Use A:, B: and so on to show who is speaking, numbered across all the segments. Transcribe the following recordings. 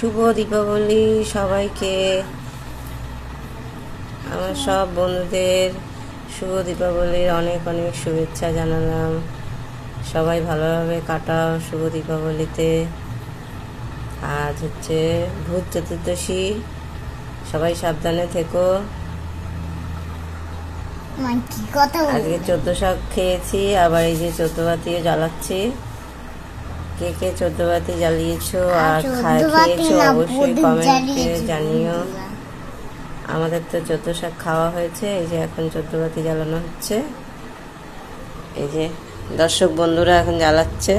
A: শুভ দীপাবলি সবাইকে। আমার সব বন্ধুদের শুভ দীপাবলির অনেক অনেক শুভেচ্ছা জানালাম। সবাই ভালোভাবে কাটাও শুভ দীপাবলিতে। আজ হচ্ছে ভূত চতুর্দশী, সবাই সাবধানে থেকো। আজকে 14 শাক খেয়েছি, আবার এই যে 14 বাতিও জ্বালাচ্ছি। কে কে 14 বাতি জ্বালিয়েছো আর খেয়েছো অবশ্যই কমেন্টে জানিও। আমাদের তো 14 শাক খাওয়া হয়েছে, এই যে এখন 14 বাতি জ্বালানো হচ্ছে। এই যে দর্শক বন্ধুরা এখন জ্বালাচ্ছে।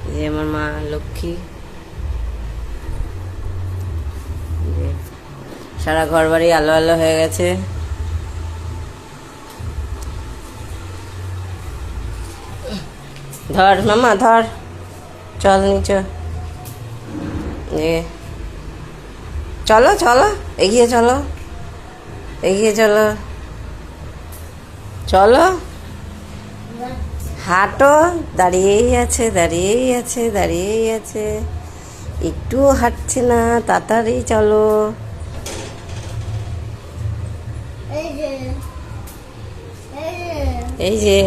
A: এই যে আমার মা লক্ষ্মী, সারা ঘর বাড়ি আলো আলো হয়ে গেছে। ধর মামা ধর, চল নিচে, চলো চলো এগিয়ে চলো, এগিয়ে চলো, চলো হাঁটো। দাঁড়িয়েই আছে, দাঁড়িয়েই আছে, দাঁড়িয়েই আছে, একটুও হাঁটছে না। তাড়াতাড়ি চলো। এই যে